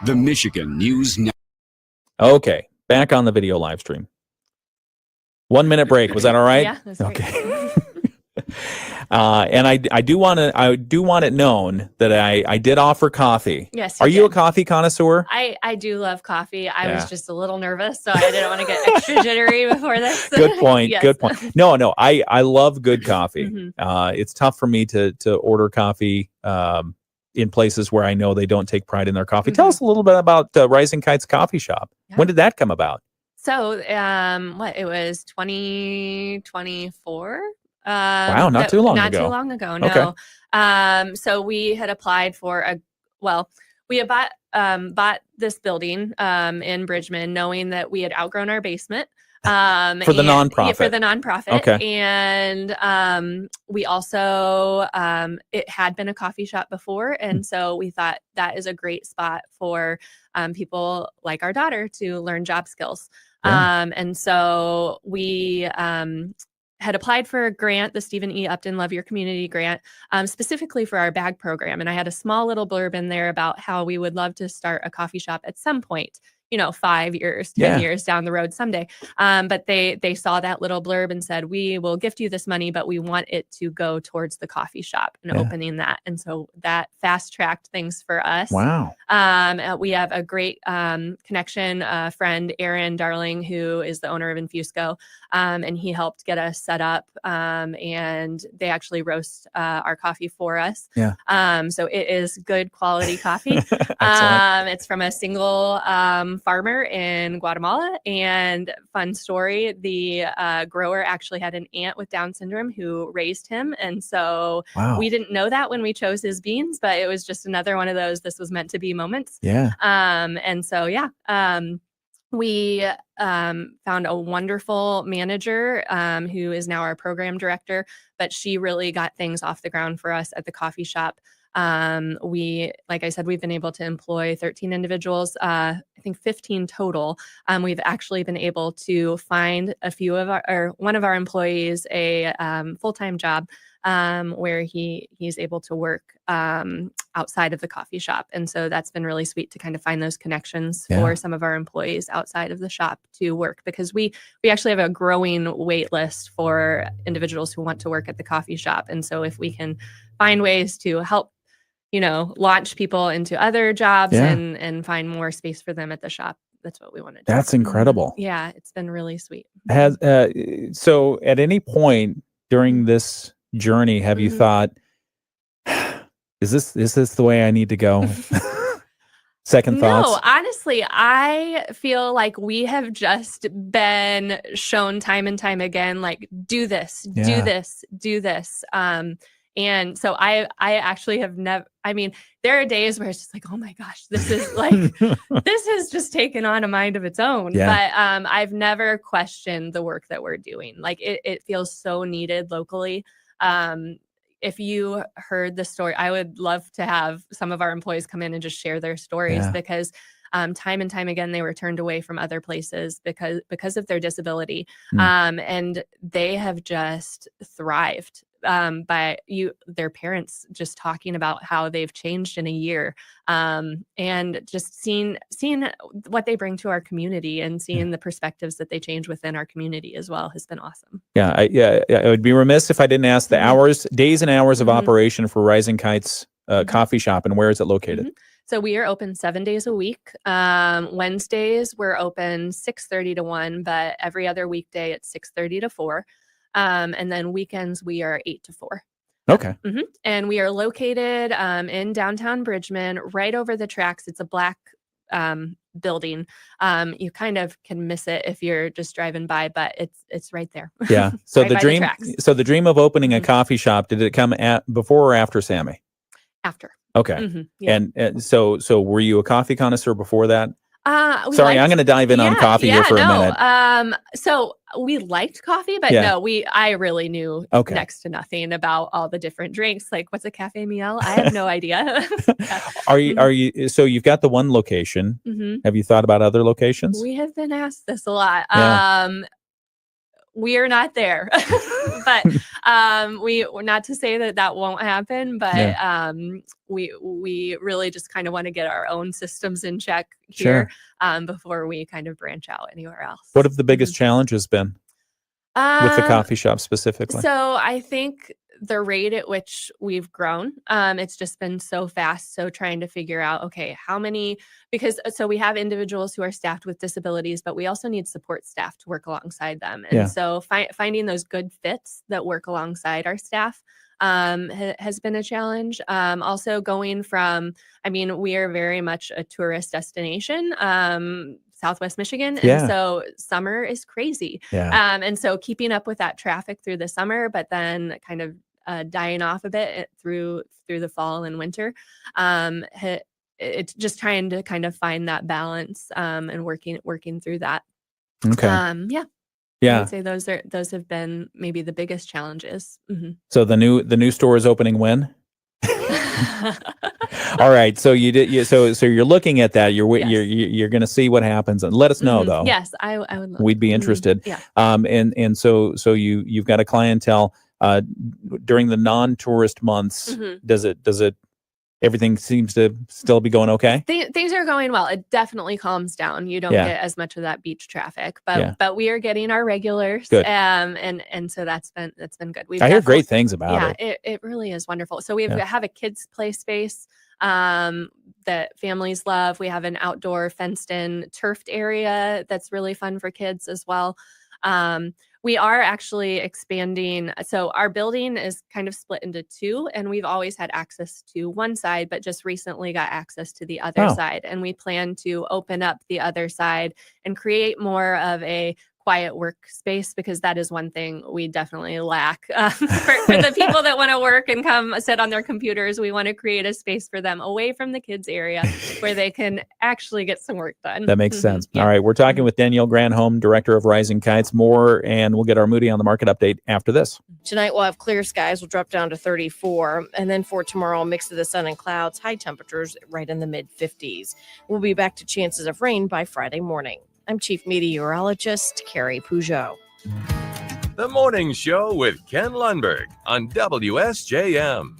The Michigan News Network. Okay, back on the video live stream. 1 minute break. Was that all right? Yeah, that's okay. And I do want it known that I did offer coffee. Yes. Are you did. a coffee connoisseur? I do love coffee. I Yeah. was just a little nervous, so I didn't want to get extra jittery before this. Good point. Yes. Good point. No, I love good coffee. Mhm. It's tough for me to order coffee in places where I know they don't take pride in their coffee. Tell us a little bit about Rising Kites Coffee Shop. Yeah. When did that come about? So, it was 2024. Wow, not too long ago. Not too long ago, no. Okay. So we had applied for we had bought this building in Bridgman, knowing that we had outgrown our basement. For the nonprofit. Yeah, for the nonprofit. Okay. And we also, it had been a coffee shop before. And so we thought that is a great spot for people like our daughter to learn job skills. Yeah. And so we had applied for a grant, the Stephen E. Upton Love Your Community grant, specifically for our bag program. And I had a small little blurb in there about how we would love to start a coffee shop at some point, 5 years, 10 years down the road someday. But they saw that little blurb and said, we will gift you this money, but we want it to go towards the coffee shop and opening that. And so that fast tracked things for us. Wow. We have a great connection, friend, Aaron Darling, who is the owner of Infusco. And he helped get us set up. And they actually roast our coffee for us. Yeah. So it is good quality coffee. It's from a single farmer in Guatemala. And fun story, the grower actually had an aunt with Down syndrome who raised him. And so we didn't know that when we chose his beans, but it was just another one of those, this was meant to be moments. Yeah. And so, we found a wonderful manager who is now our program director, but she really got things off the ground for us at the coffee shop. Like I said, we've been able to employ 13 individuals, I think 15 total. We've actually been able to find one of our employees a full-time job where he's able to work outside of the coffee shop. And so that's been really sweet to kind of find those connections for some of our employees outside of the shop to work, because we actually have a growing wait list for individuals who want to work at the coffee shop. And so if we can find ways to help, launch people into other jobs and find more space for them at the shop, that's what we want to do. That's incredible. Yeah, it's been really sweet. So at any point during this journey, have you thought, is this the way I need to go? Second thoughts? No, honestly, I feel like we have just been shown time and time again, like, do this, do this, do this. And so I actually have never, there are days where it's just like, oh my gosh, this is like, this has just taken on a mind of its own. But I've never questioned the work that we're doing. Like it feels so needed locally. If you heard the story, I would love to have some of our employees come in and just share their stories, because time and time again, they were turned away from other places because of their disability. And they have just thrived by their parents just talking about how they've changed in a year, and just seeing what they bring to our community and seeing the perspectives that they change within our community as well has been awesome. I would be remiss if I didn't ask the days and hours of operation for Rising Kites coffee shop, and where is it located? So we are open 7 days a week. Wednesdays we're open 6:30 to 1, but every other weekday it's 6:30 to 4. And then weekends we are 8 to 4. Okay. And we are located in downtown Bridgman, right over the tracks. It's a black building. You kind of can miss it if you're just driving by, but it's right there. Yeah. So Right the by dream. tracks. So the dream of opening a coffee shop, did it come before or after Sammy? After. Okay. Yeah. And so were you a coffee connoisseur before that? Sorry, I'm going to dive in on coffee here for a minute. So we liked coffee, but I really knew next to nothing about all the different drinks. Like, what's a cafe miel? I have no idea. Are you? So you've got the one location. Have you thought about other locations? We have been asked this a lot. We are not there, but we're not to say that won't happen, but we really just kind of want to get our own systems in check here before we kind of branch out anywhere else. What have the biggest challenges been with the coffee shop specifically? So I think the rate at which we've grown, it's just been so fast. So trying to figure out, okay, how many, so we have individuals who are staffed with disabilities, but we also need support staff to work alongside them. And so finding those good fits that work alongside our staff has been a challenge. Also going from, we are very much a tourist destination, Southwest Michigan. And so summer is crazy. And so keeping up with that traffic through the summer, but then kind of dying off a bit through the fall and winter. It's just trying to kind of find that balance and working through that. Okay. I would say those have been maybe the biggest challenges. So the new store is opening when? All right. So so you're looking at that. You're going to see what happens, and let us know though. Yes, I would love We'd be interested. Yeah. And so you've got a clientele during the non-tourist months. Does it everything seems to still be going okay? Things are going well. It definitely calms down. You don't get as much of that beach traffic, but we are getting our regulars. Good. And so that's been good. I hear great things about it. It really is wonderful. So we have a kids play space that families love. We have an outdoor fenced in turfed area that's really fun for kids as well. We are actually expanding. So our building is kind of split into two, and we've always had access to one side, but just recently got access to the other side. And we plan to open up the other side and create more of a quiet workspace, because that is one thing we definitely lack for the people that want to work and come sit on their computers. We want to create a space for them away from the kids area where they can actually get some work done. That makes sense. All right. We're talking with Danielle Granholm, director of Rising Kites. More, and we'll get our Moody on the Market update after this. Tonight we'll have clear skies. We'll drop down to 34. And then for tomorrow, a mix of the sun and clouds, high temperatures right in the mid 50s. We'll be back to chances of rain by Friday morning. I'm Chief Meteorologist Carrie Peugeot. The Morning Show with Ken Lundberg on WSJM.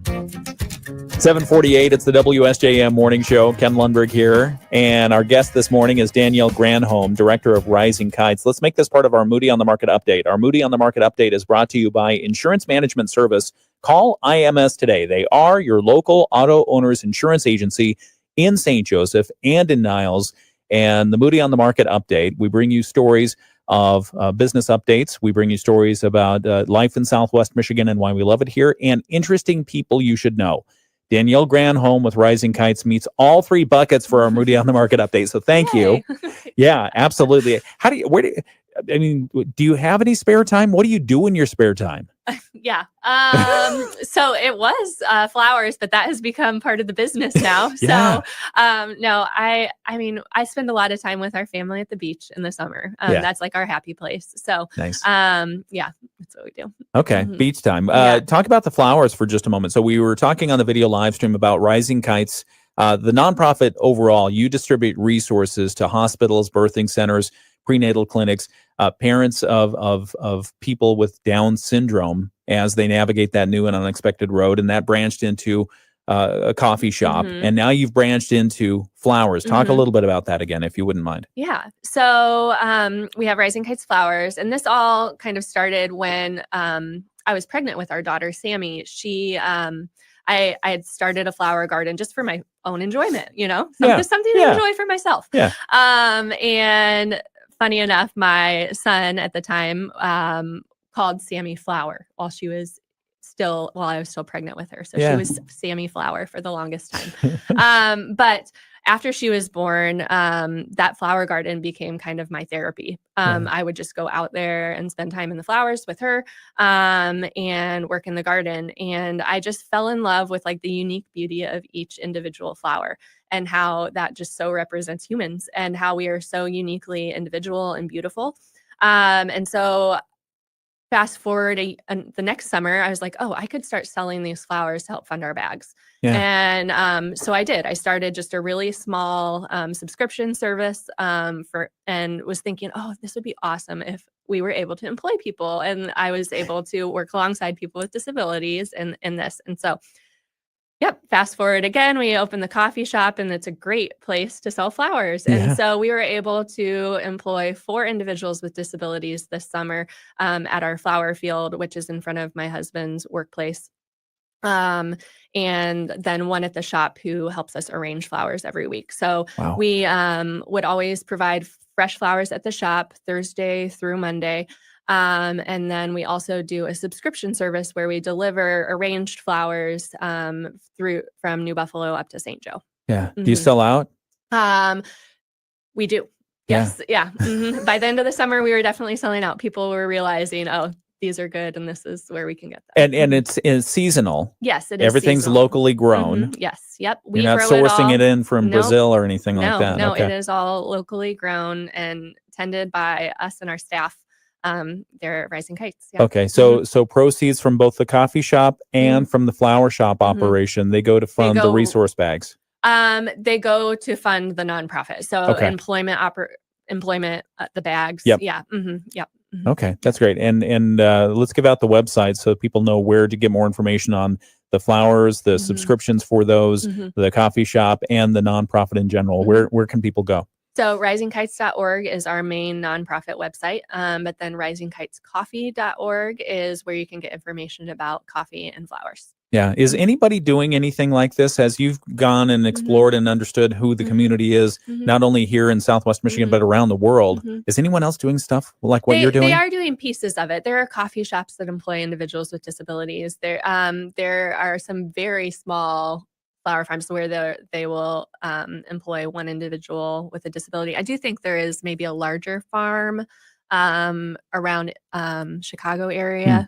7:48. It's the WSJM Morning Show. Ken Lundberg here. And our guest this morning is Danielle Granholm, Director of Rising Kites. Let's make this part of our Moody on the Market update. Our Moody on the Market update is brought to you by Insurance Management Service. Call IMS today. They are your local auto owners insurance agency in St. Joseph and in Niles. And the Moody on the Market update, we bring you stories of business updates. We bring you stories about life in Southwest Michigan and why we love it here, and interesting people you should know. Danielle Granholm with Rising Kites meets all three buckets for our Moody on the Market update. So thank you. Yeah, absolutely. Do you have any spare time? What do you do in your spare time? Yeah. So it was flowers, but that has become part of the business now. Yeah. So no, I mean, I spend a lot of time with our family at the beach in the summer. That's like our happy place. So nice. Yeah, that's what we do. Okay. Beach time. Yeah. Talk about the flowers for just a moment. So we were talking on the video live stream about Rising Kites. The nonprofit overall, you distribute resources to hospitals, birthing centers, prenatal clinics, parents of people with Down syndrome as they navigate that new and unexpected road. And that branched into a coffee shop. And now you've branched into flowers. Talk a little bit about that again, if you wouldn't mind. Yeah. So we have Rising Kites Flowers. And this all kind of started when I was pregnant with our daughter, Sammy. I had started a flower garden just for my own enjoyment, just something to enjoy for myself. Yeah. And funny enough, my son at the time called Sammy Flower while I was still pregnant with her. So she was Sammy Flower for the longest time. But after she was born, that flower garden became kind of my therapy. I would just go out there and spend time in the flowers with her and work in the garden. And I just fell in love with like the unique beauty of each individual flower and how that just so represents humans and how we are so uniquely individual and beautiful. And so fast forward the next summer, I was like, oh, I could start selling these flowers to help fund our bags. Yeah. And so I did. I started just a really small subscription service and was thinking, oh, this would be awesome if we were able to employ people and I was able to work alongside people with disabilities in this. And so, fast forward again, we opened the coffee shop and it's a great place to sell flowers. Yeah. And so we were able to employ 4 individuals with disabilities this summer at our flower field, which is in front of my husband's workplace. And then one at the shop who helps us arrange flowers every week. So we would always provide fresh flowers at the shop Thursday through Monday. And then we also do a subscription service where we deliver arranged flowers from New Buffalo up to St. Joe. Yeah. Do you sell out? We do. Yes. Yeah. By the end of the summer, we were definitely selling out. People were realizing, oh, these are good, and this is where we can get them. And it's seasonal. Yes, it is. Everything's seasonal. Locally grown. Yes. Yep. You're not sourcing it in from Brazil or anything like that. No, it is all locally grown and tended by us and our staff. They're Rising Kites. Yeah. Okay, so proceeds from both the coffee shop and from the flower shop operation, they go to fund the resource bags. They go to fund the nonprofit. So employment, the bags. Yep. Yeah. Yep. Okay, that's great. And let's give out the website so people know where to get more information on the flowers, the subscriptions for those, the coffee shop, and the nonprofit in general. Where can people go? So risingkites.org is our main nonprofit website. But then risingkitescoffee.org is where you can get information about coffee and flowers. Yeah. Is anybody doing anything like this as you've gone and explored and understood who the community is, not only here in Southwest Michigan, but around the world? Is anyone else doing stuff like what you're doing? They are doing pieces of it. There are coffee shops that employ individuals with disabilities. There are some very small flower farms where they will employ one individual with a disability. I do think there is maybe a larger farm around Chicago area.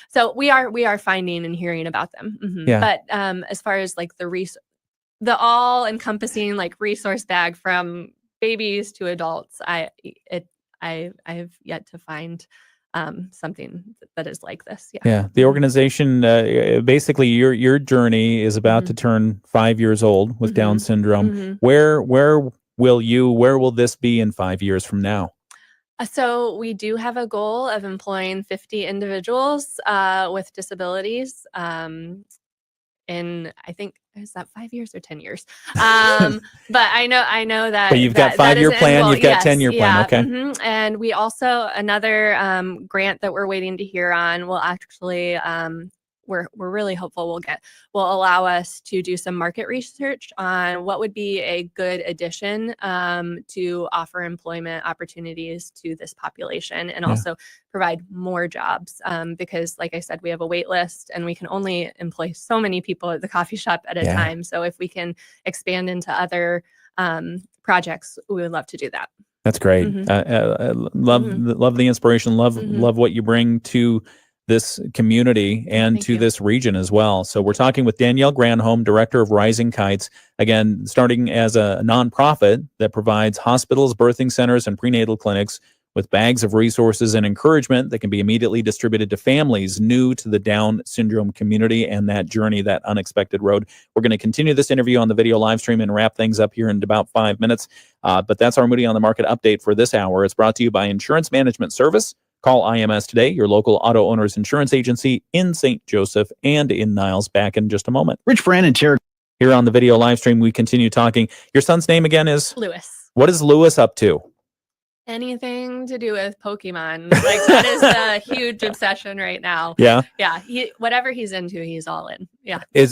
So we are finding and hearing about them. But as far as like the all encompassing like resource bag from babies to adults, I have yet to find something that is like this. Yeah. The organization, basically your journey is about to turn 5 years old with Down syndrome. Where will this be in 5 years from now? So we do have a goal of employing 50 individuals with disabilities. In I think is that 5 years or 10 years? But I know that. But you've got 5-year plan. You've got 10-year plan. Okay. And we also another grant that we're waiting to hear on will actually. We're really hopeful will allow us to do some market research on what would be a good addition to offer employment opportunities to this population and also provide more jobs because like I said, we have a wait list and we can only employ so many people at the coffee shop at a time. So if we can expand into other projects, we would love to do that. That's great. Love the inspiration. Love what you bring to this community and to this region as well. So we're talking with Danielle Granholm, director of Rising Kites, again, starting as a nonprofit that provides hospitals, birthing centers, and prenatal clinics with bags of resources and encouragement that can be immediately distributed to families new to the Down syndrome community and that journey, that unexpected road. We're going to continue this interview on the video live stream and wrap things up here in about 5 minutes. But that's our Moody on the Market update for this hour. It's brought to you by Insurance Management Service. Call IMS today, your local auto owner's insurance agency in St. Joseph and in Niles. Back in just a moment. Rich Brand and Terry. Here on the video live stream, we continue talking. Your son's name again is? Lewis. What is Lewis up to? Anything to do with Pokemon. Like that is a huge obsession right now. Yeah. Yeah. Whatever he's into, he's all in. Yeah. Does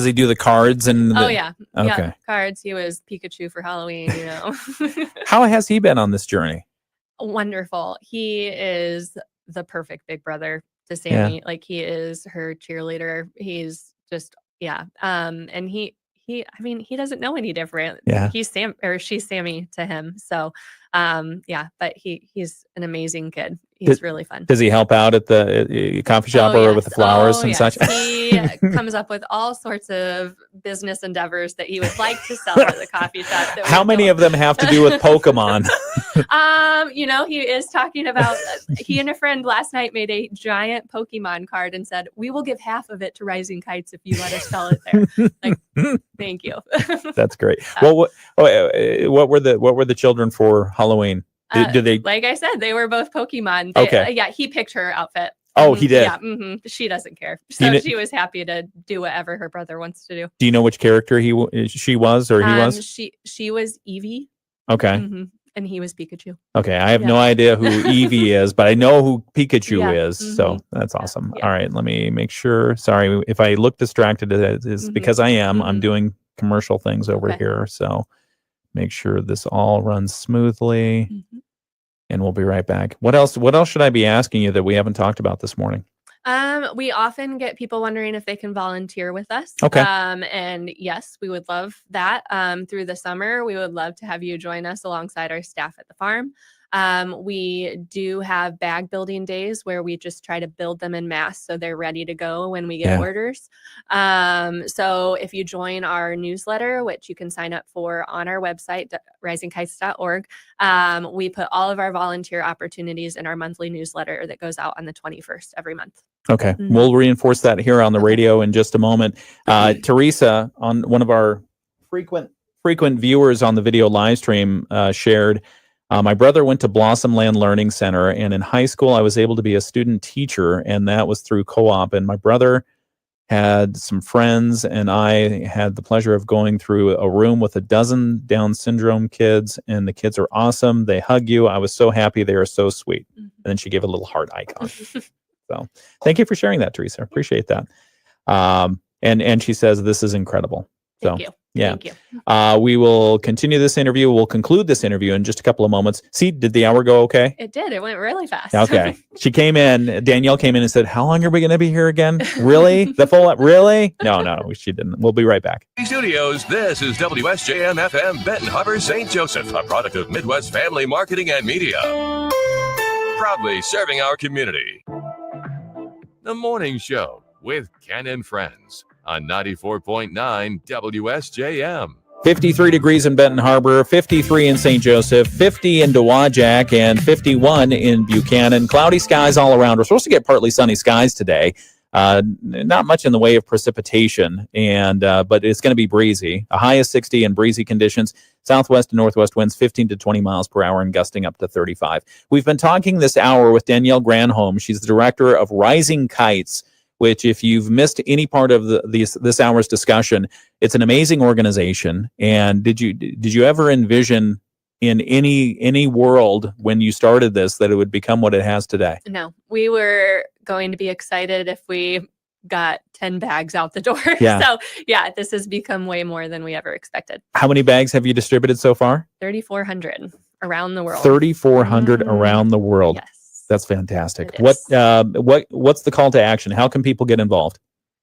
he do the cards and Oh yeah. Okay. Yeah. Cards. He was Pikachu for Halloween, How has he been on this journey? Wonderful. He is the perfect big brother to Sammy. Yeah. Like he is her cheerleader. He's just and he doesn't know any different. Yeah. He's Sam or she's Sammy to him. So but he's an amazing kid. He's really fun. Does he help out at the coffee shop or with the flowers and such? He comes up with all sorts of business endeavors that he would like to sell at the coffee shop. How many of them have to do with Pokemon? He is talking about he and a friend last night made a giant Pokemon card and said, "We will give half of it to Rising Kites if you let us sell it there." Like, thank you. That's great. Well, what were the children for Halloween? Did they? Like I said, they were both Pokemon. Okay. Yeah, he picked her outfit. Oh, he did. Yeah. She doesn't care, so she was happy to do whatever her brother wants to do. Do you know which character she was or he was? She was Eevee. Okay. And he was Pikachu. Okay, I have no idea who Eevee is, but I know who Pikachu is. So that's awesome. All right, let me make sure. Sorry if I look distracted. It's because I am. I'm doing commercial things over here. So make sure this all runs smoothly. And we'll be right back. What else should I be asking you that we haven't talked about this morning? We often get people wondering if they can volunteer with us. Okay. And yes, we would love that. Through the summer, we would love to have you join us alongside our staff at the farm. We do have bag building days where we just try to build them in mass so they're ready to go when we get orders. So if you join our newsletter, which you can sign up for on our website, risingkites.org, we put all of our volunteer opportunities in our monthly newsletter that goes out on the 21st every month. Okay. We'll reinforce that here on the radio in just a moment. Teresa, on one of our frequent viewers on the video live stream, shared, my brother went to Blossomland Learning Center, and in high school, I was able to be a student teacher, and that was through co-op. And my brother had some friends, and I had the pleasure of going through a room with a dozen Down syndrome kids, and the kids are awesome. They hug you. I was so happy. They are so sweet. And then she gave a little heart icon. So thank you for sharing that, Teresa. Appreciate that. And she says, this is incredible. So, Thank you. Yeah. Thank you. We will continue this interview. We'll conclude this interview in just a couple of moments. See, did the hour go okay? It did. It went really fast. Okay. Danielle came in and said, how long are we going to be here again? Really? Really? No, she didn't. We'll be right back. Studios, this is WSJM FM Benton Harbor, St. Joseph, a product of Midwest Family Marketing and Media. Proudly serving our community. The Morning Show with Ken and Friends on 94.9 WSJM. 53 degrees in Benton Harbor, 53 in St. Joseph, 50 in Dowagiac, and 51 in Buchanan. Cloudy skies all around. We're supposed to get partly sunny skies today. Not much in the way of precipitation, and but it's going to be breezy. A high of 60 and breezy conditions. Southwest and northwest winds 15 to 20 miles per hour and gusting up to 35. We've been talking this hour with Danielle Granholm. She's the director of Rising Kites, which, if you've missed any part of this hour's discussion, it's an amazing organization. And did you ever envision in any world when you started this that it would become what it has today? No, we were going to be excited if we got 10 bags out the door. Yeah. So yeah, this has become way more than we ever expected. How many bags have you distributed so far? 3,400 around the world. 3,400 around the world. Yes. That's fantastic. It is. What's the call to action? How can people get involved?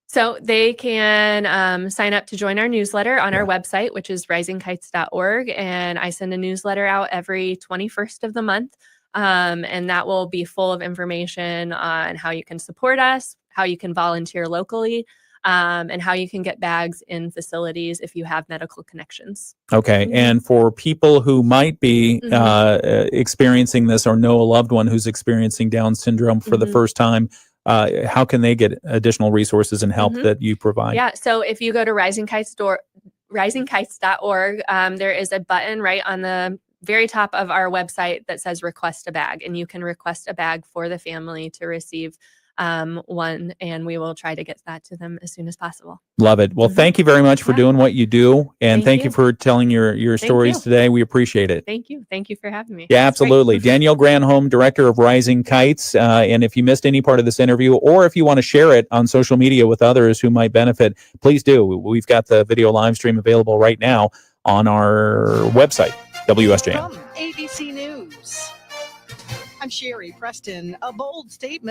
So they can sign up to join our newsletter on our website, which is risingkites.org. And I send a newsletter out every 21st of the month. And that will be full of information on how you can support us, how you can volunteer locally, and how you can get bags in facilities if you have medical connections. Okay. And for people who might be experiencing this or know a loved one who's experiencing Down syndrome for the first time, how can they get additional resources and help that you provide? Yeah. So if you go to risingkites.org, there is a button right on the very top of our website that says request a bag, and you can request a bag for the family to receive one, and we will try to get that to them as soon as possible. Love it. Well, thank you very much for doing what you do, and thank you for telling your stories today. We appreciate it. Thank you. Thank you for having me. Yeah, absolutely. Danielle Granholm, director of Rising Kites. And if you missed any part of this interview, or if you want to share it on social media with others who might benefit, please do. We've got the video live stream available right now on our website, WSJM. From ABC News, I'm Sherry Preston. A bold statement